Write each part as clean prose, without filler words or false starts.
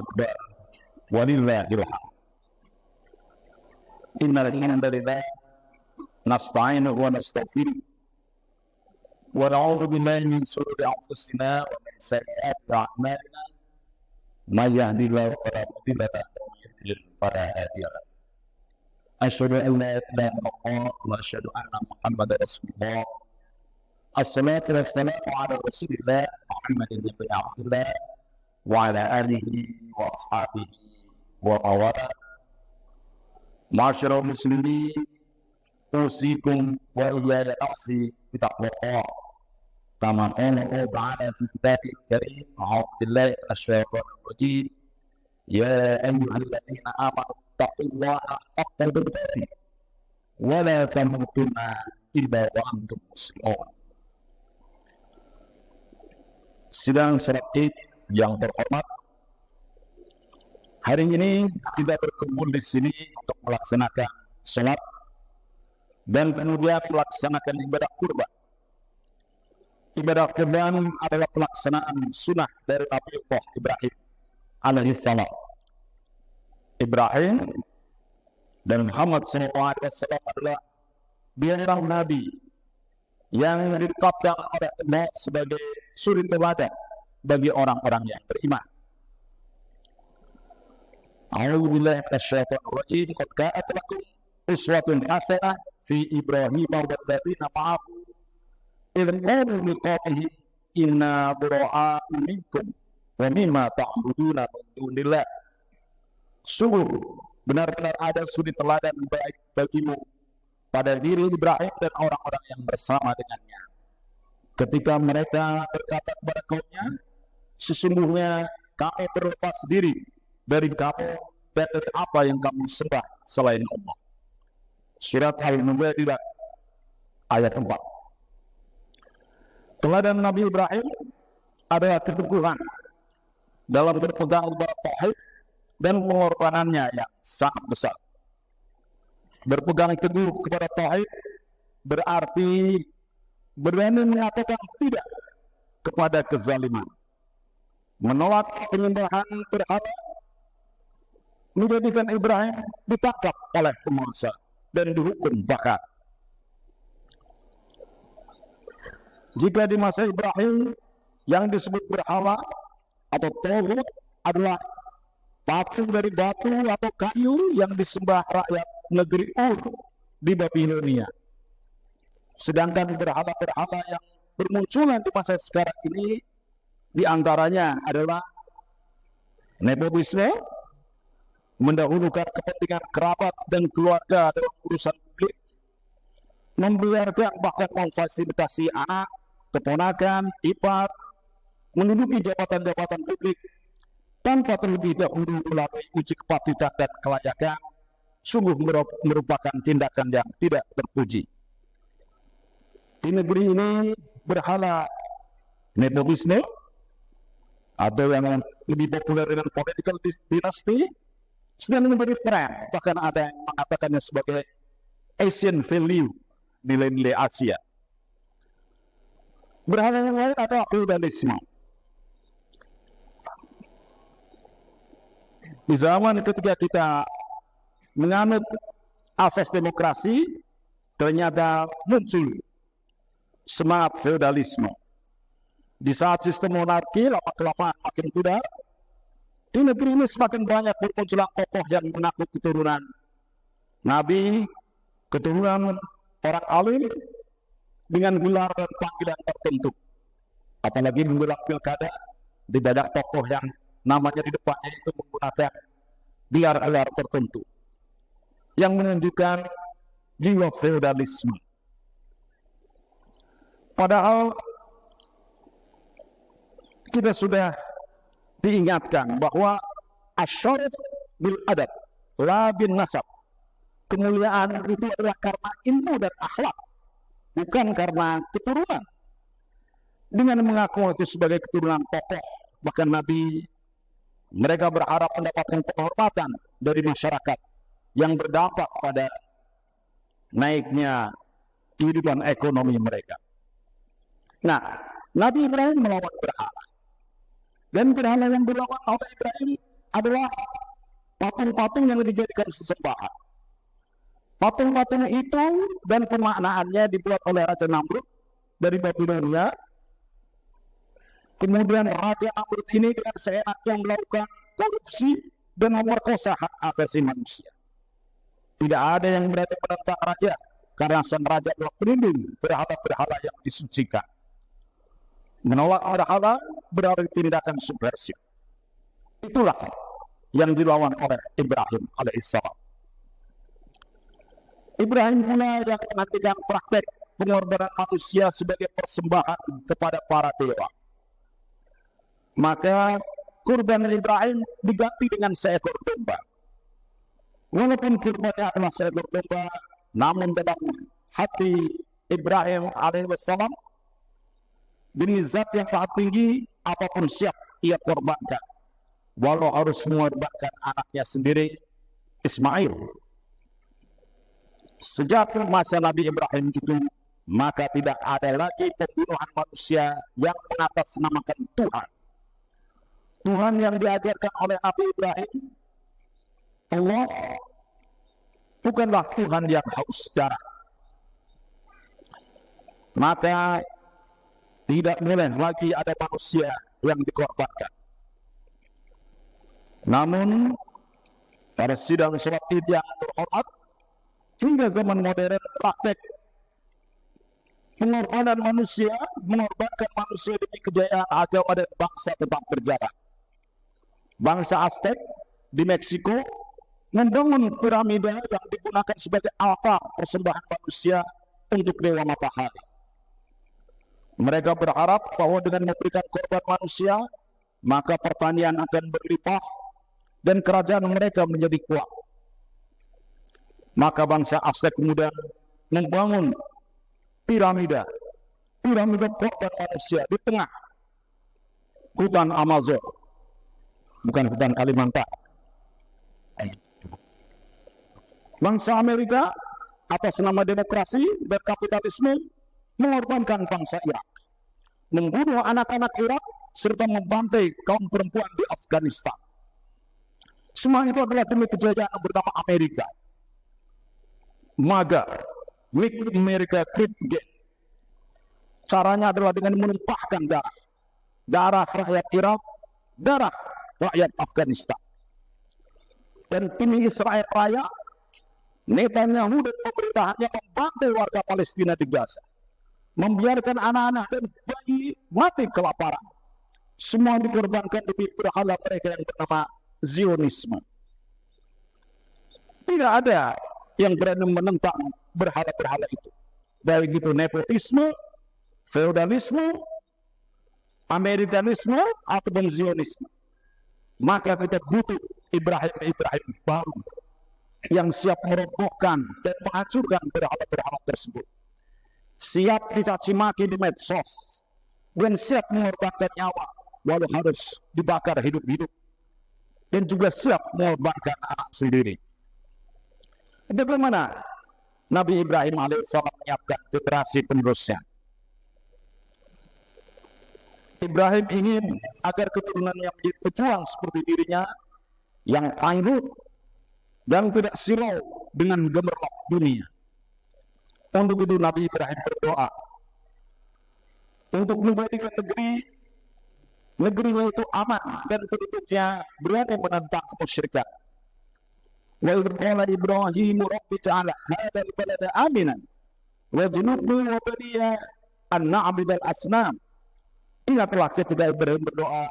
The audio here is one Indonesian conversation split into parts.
akbar. Walillahil hamd. Innal hamdalillah nasta'inuhu wa nastaghfiruh wa na'udzu billahi min shururi anfusina wa min sayyiati a'malina. May yahdihillahu fala mudilla lahu wa may yudlil fala hadiya lahu. Asyhadu an la ilaha illallah wa asyhadu anna Muhammadar Rasulullah. Assalatu wassalamu ala Rasulillah Muhammadin ibn Abdullah wa ala alihi wa ashabihi wa mawala. Ma'asyiral muslimin, usikum wa iyaya nafsi bitaqwallah. Kama qala Allah ta'ala fi kitabih karim, a'udzu billahi minasyaitonir rajim. Ya ayyuhalladzina amanu taqullaha haqqa tuqatih wa la tamutunna illa wa antum muslimun. Sidang salat Id yang terhormat, hari ini kita berkumpul di sini untuk melaksanakan salat dan kemudian melaksanakan ibadah kurban. Ibadah kurban adalah pelaksanaan sunnah dari Nabi Ibrahim alaihissalam. Ibrahim dan Muhammad SAW adalah biarlah Nabi yang ditetapkan oleh Allah sebagai suri teladan bagi orang-orang yang beriman. A'udzu billahi minasyaitonir rajim. Qad kanat lakum uswatun hasanah fi Ibrahim walladzina ma'ahu idh qalu liqaumihim inna bura'a'u minkum wa mimma ta'buduna min dunillah. Sungguh benar-benar ada suri teladan baik bagimu pada diri Ibrahim dan orang-orang yang bersama dengannya, ketika mereka berkata kepada kaumnya, sesungguhnya kami berlepas diri dari kamu dan dari apa yang kamu sembah selain Allah. Surat Al-Mubadilah ayat 4. Teladan Nabi Ibrahim adalah keteguhan dalam berpegang kepada tauhid dan pengorbanannya yang sangat besar. Berpegang teguh kepada tauhid berarti berani mengatakan tidak kepada kezaliman, menolak penyembahan berhala, menjadikan Ibrahim ditangkap oleh penguasa dan dihukum bakar. Jika di masa Ibrahim yang disebut berhala atau tauhid adalah patung dari batu atau kayu yang disembah rakyat negeri Ur di Babilonia, sedangkan berhala-berhala yang bermunculan di masa sekarang ini diantaranya adalah nepotisme, mendahulukan kepentingan kerabat dan keluarga dalam urusan publik, membiarkan bahkan memfasilitasi anak, keponakan, ipar menduduki jabatan-jabatan publik tanpa terlebih dahulu melalui uji kepatutan dan kelayakan, sungguh merupakan tindakan yang tidak terpuji. Di negeri ini berhala nepotisme atau yang lebih populer dengan political dynasty sedang menjadi tren, bahkan ada yang mengatakannya sebagai Asian value, nilai-nilai Asia. Berhala yang lain adalah feudalisme. Di zaman ketika kita menganut asas demokrasi, ternyata muncul semangat feudalisme. Di saat sistem monarki lama-kelamaan makin pudar, di negeri ini semakin banyak bermunculan tokoh yang mengaku keturunan nabi, keturunan orang alim dengan gelar dan panggilan tertentu. Apalagi menjelang pilkada, di banyak tokoh yang namanya di depannya itu menggunakan gelar-gelar tertentu yang menunjukkan jiwa feudalisme. Padahal kita sudah diingatkan bahwa asyarif bil adab la bin nasab. Kemuliaan itu adalah karena ilmu dan akhlak, bukan karena keturunan. Dengan mengaku itu sebagai keturunan tokoh, bahkan Nabi, mereka berharap mendapatkan penghormatan dari masyarakat yang berdampak pada naiknya kehidupan ekonomi mereka. Nah, Nabi Ibrahim melawan berhala. Dan berhala yang dilawan oleh Ibrahim adalah patung-patung yang dijadikan sesembahan. Patung-patung itu dan pemaknaannya dibuat oleh Raja Namrud dari Babilonia. Kemudian Raja Namrud ini dengan seenaknya melakukan korupsi dan memerkosa hak asasi manusia. Tidak ada yang berani menentang raja, karena sang raja adalah pelindung berhala-berhala yang disucikan. Menolak berhala berarti tindakan subversif. Itulah yang dilawan oleh Ibrahim alaihissalam. Ibrahim pula yang menantikan praktek pengorbanan manusia sebagai persembahan kepada para dewa. Maka kurban Ibrahim diganti dengan seekor domba. Walaupun kurbannya adalah seekor domba, namun dalam hati Ibrahim alaihissalam, demi zat yang sangat tinggi, apapun siap ia korbankan, walau harus mengorbankan anaknya sendiri, Ismail. Sejak masa Nabi Ibrahim itu, maka tidak ada lagi pembunuhan manusia yang mengatasnamakan Tuhan. Tuhan yang diajarkan oleh Nabi Ibrahim, Allah bukanlah Tuhan yang haus darah. Maka tidak boleh lagi ada manusia yang dikorbankan. Namun pada sidang sholat Id yang terhormat, hingga zaman modern, praktek pengorbanan manusia, mengorbankan manusia demi kejayaan agama dan bangsa tetap berjalan. Bangsa Aztec di Meksiko membangun piramida yang digunakan sebagai altar persembahan manusia untuk dewa matahari. Mereka berharap bahwa dengan memberikan korban manusia, maka pertanian akan berlimpah dan kerajaan mereka menjadi kuat. Maka bangsa Aztec kemudian membangun piramida korban manusia di tengah hutan Amazon, bukan hutan Kalimantan. Bangsa Amerika atas nama demokrasi dan kapitalisme mengorbankan bangsa Irak, membunuh anak-anak Irak serta membantai kaum perempuan di Afghanistan. Semua itu adalah demi kejayaan bernama Amerika. MAGA, Make America Great Again. Caranya adalah dengan menumpahkan darah rakyat Irak, darah rakyat Afghanistan. Dan tim Israel Raya, Netanyahu dan pemerintahannya membantai warga Palestina di Gaza, membiarkan anak-anak dan bayi mati kelaparan. Semua dikorbankan demi berhala mereka yang bernama Zionisme. Tidak ada yang berani menentang berhala-berhala itu, baik itu nepotisme, feodalisme, Amerikanisme, ataupun Zionisme. Maka kita butuh Ibrahim baru yang siap merobohkan dan menghancurkan berhala-berhala tersebut, siap dicaci maki di medsos, dan siap mengorbankan nyawa walau harus dibakar hidup-hidup, dan juga siap mengorbankan anak sendiri. Bagaimana Nabi Ibrahim alaihissalam menyiapkan generasi penerusnya? Ibrahim ingin agar keturunannya menjadi pejuang seperti dirinya, yang tangguh dan tidak silau dengan gemerlap dunia. Untuk itu Nabi Ibrahim berdoa untuk menjadikan negerinya itu aman dan penduduknya berani menentang kemusyrikan. Wa idh qala Ibrahim rabbi ja'al hadzal balada aminan wajnubni wa baniya an na'budal asnam. Ingatlah ketika Ibrahim berdoa,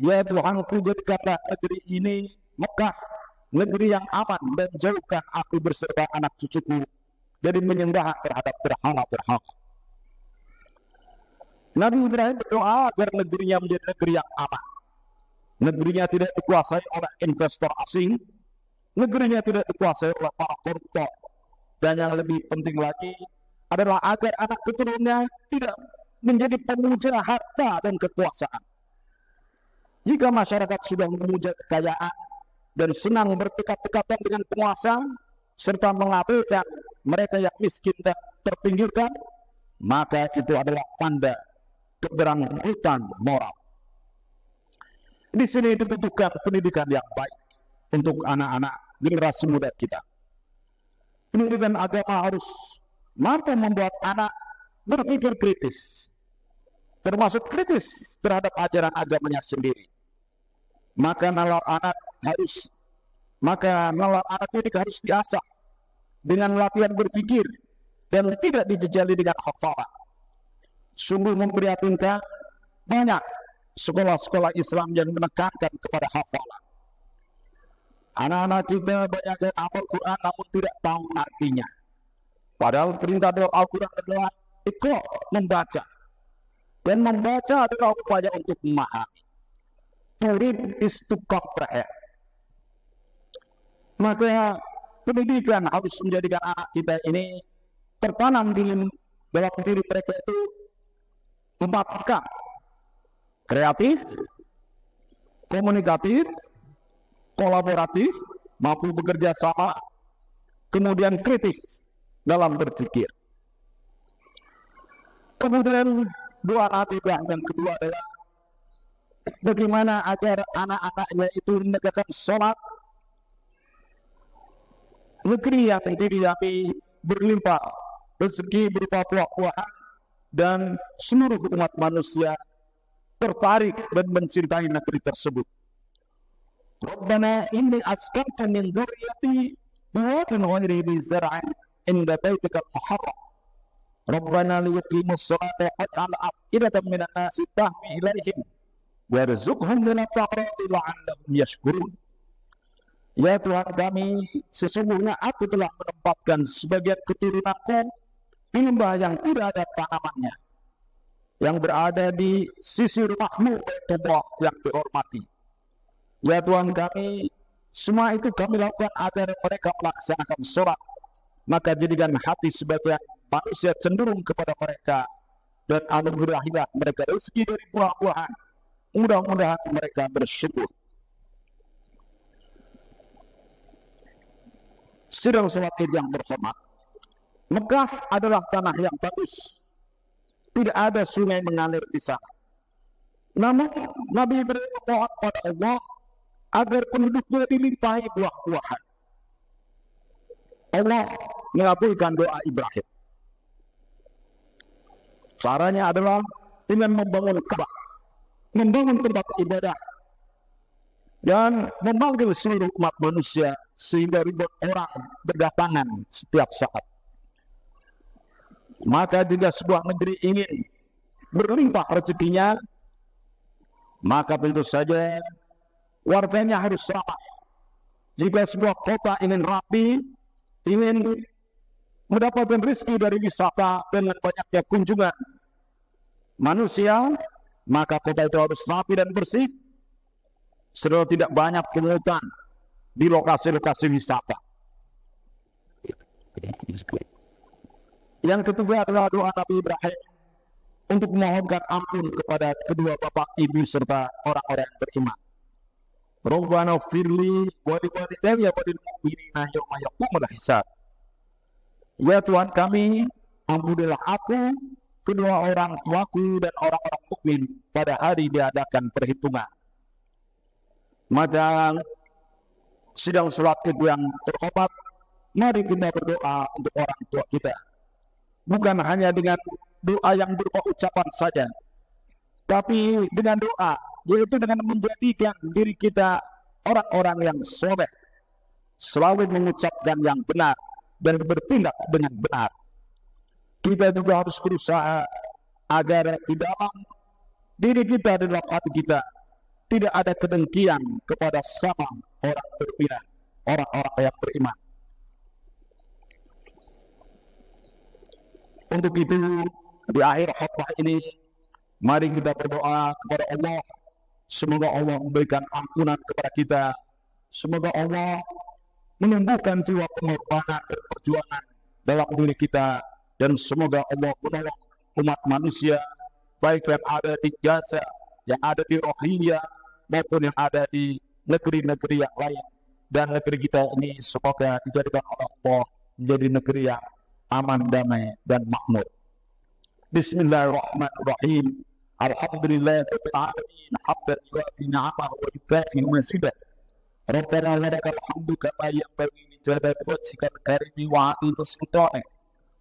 ya Tuhanku, jadikanlah negeri ini Mekah negeri yang aman, dan jauhkan aku beserta anak cucuku dari menyembah terhadap berhala-berhala. Nabi Ibrahim berdoa agar negerinya menjadi negeri yang aman. Negerinya tidak dikuasai oleh investor asing, negerinya tidak dikuasai oleh para koruptor, dan yang lebih penting lagi adalah agar anak keturunannya tidak menjadi pemuja harta dan kekuasaan. Jika masyarakat sudah memuja kekayaan dan senang berdekat-dekatan dengan penguasa, serta mengabaikan mereka yang miskin dan terpinggirkan, maka itu adalah tanda keberangkutan moral. Di sini dibutuhkan pendidikan yang baik untuk anak-anak generasi muda kita. Pendidikan agama harus mampu membuat anak berpikir kritis, termasuk kritis terhadap ajaran agamanya sendiri. Maka nalar anak ini harus diasah dengan latihan berpikir dan tidak dijejali dengan hafalan. Sungguh memprihatinkan, banyak sekolah-sekolah Islam yang menekankan kepada hafalan. Anak-anak kita banyak yang hafal Quran namun tidak tahu artinya. Padahal perintah dalam Al-Quran adalah iqra, membaca. Dan membaca adalah upaya untuk memahami. To read is to comprehend. Maka pendidikan harus menjadikan anak kita ini tertanam dalam diri mereka itu membatalkan kreatif, komunikatif, kolaboratif, mampu bekerja sama, kemudian kritis dalam berpikir. Kemudian doa Nabi Ibrahim yang kedua adalah bagaimana agar anak-anaknya itu menegakkan sholat, negeri yang didiami berlimpah rezeki berupa buah-buahan, dan seluruh umat manusia tertarik dan mencintai negeri tersebut. Rabbana inni askantu min dzurriyyati biwadin ghairi dzi zar'in inda baitikal muharram. Rabbana liyuqimus sholata faj'al af'idatan minan nasi tahwi ilaihim warzuqhum minat thamarati la'allahum yashkurun. Ya Tuhan kami, sesungguhnya aku telah menempatkan sebagian keturunanku di lembah yang tidak ada tanamannya, yang berada di sisi rumahmu Baitullah yang dihormati. Ya Tuhan kami, semua itu kami lakukan agar mereka melaksanakan sholat. Maka jadikan hati sebagian manusia cenderung kepada mereka, dan anugerahilah mereka rezeki dari buah-buahan. Mudah-mudahan mereka bersyukur. Sidang sholat Id yang berhormat, Mekah adalah tanah yang bagus. Tidak ada sungai mengalir di sana. Namun Nabi Ibrahim memohon pada Allah agar penduduknya dilimpahi buah-buahan. Allah mengabulkan doa Ibrahim. Caranya adalah dengan membangun Ka'bah, membangun tempat ibadah, dan memanggil seluruh umat manusia sehingga ribuan orang berdatangan setiap saat. Maka jika sebuah negeri ingin berlimpah rezekinya, maka tentu saja warganya harus ramah. Jika sebuah kota ingin rapi, ingin mendapatkan rezeki dari wisata dengan banyaknya kunjungan manusia, maka kota itu harus rapi dan bersih, serta tidak banyak pungutan di lokasi-lokasi wisata. Yang ketiga adalah doa Nabi Ibrahim untuk memohonkan ampun kepada kedua bapak ibu serta orang-orang yang beriman. Rabbana firli wa liwalidayya wa lil mu'minina yauma yaqumul hisab. Ya Tuhan kami, ampunilah aku, kedua orang tuaku, dan orang-orang mukmin pada hari diadakan perhitungan. Maka sidang sholat itu yang terhormat, mari kita berdoa untuk orang tua kita. Bukan hanya dengan doa yang berupa ucapan saja, tapi dengan doa, yaitu dengan menjadikan diri kita orang-orang yang soleh, selalu mengucapkan yang benar dan bertindak dengan benar. Kita juga harus berusaha agar di dalam diri kita, di dalam hati kita, tidak ada kedengkian kepada sama orang beriman, orang-orang yang beriman. Untuk itu, di akhir khutbah ini, mari kita berdoa kepada Allah. Semoga Allah memberikan ampunan kepada kita. Semoga Allah menumbuhkan jiwa pengorbanan dan perjuangan dalam diri kita. Dan semoga Allah menolong umat manusia, baik yang ada di Gaza, yang ada di Rohingya, maupun yang ada di negeri-negeri yang lain. Dan negeri kita ini semoga dijadikan oleh Allah menjadi negeri yang aman, damai, dan makmur. Bismillahirrahmanirrahim. Alhamdulillah rabbil alamin hamdan yuafi ni'amahu wa yukafi masidah. Rabbana wa lakal hamdu kama yanbaghi li jalali wajhikal karimi wa 'azimi sultanik.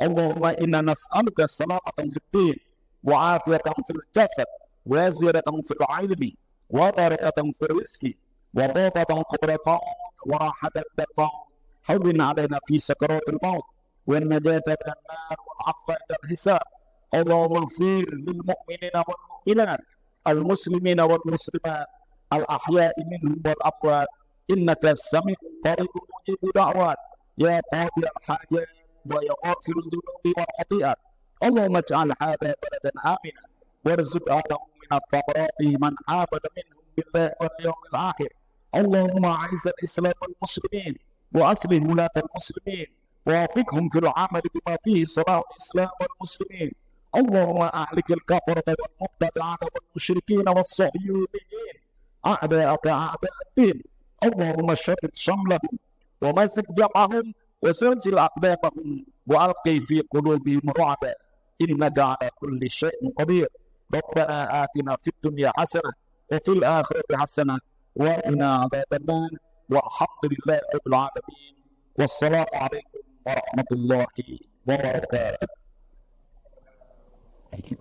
Allahumma inna nas'aluka salamatan fid din wa 'afiyatan fil jasad wa ziyadatan fil 'ilmi wa barakatan fil rizqi wa dhabatan qabla al-maut wa rahatan ba'da al-maut. Hawwin 'alaina fi sakaratil maut wa najata minan nar wal 'afwa 'inda al-hisab. Allahumma ighfir lil mu'minina wal mu'minat al muslimina wal muslimat al ahya'i minhum wal amwat innaka sami'un qaribun mujibud da'wat ya qadi al hajat wa ya ghafiru dhunubi wal khati'at. Allahumma ij'al hadha baladan amina warzuq ahlahu min at-thamarati man amana minhum billahi wal yawmil akhir. Allahumma a'izz al-islam wal muslimin wa aslih wulat al-muslimin wa wafiqhum fil 'amali bima fihi salah al-islam wal muslimin. Allahumma ahlik al-kafarata wal mubtada'ata wal musyrikin was sahyunin a'da'aka a'da'ad-din. Allahumma shaddid shamlahum wa masik jam'ahum wa silsil aqdamahum wa alqi fi qulubihim ru'ba innaka 'ala kulli syai'in qadir. Rabbana atina fid dunya hasanah wa fil akhirati hasanah wa qina 'adzabannar. Walhamdulillahi rabbil alamin. Wassalamu alaikum warahmatullahi wabarakatuh. Thank you.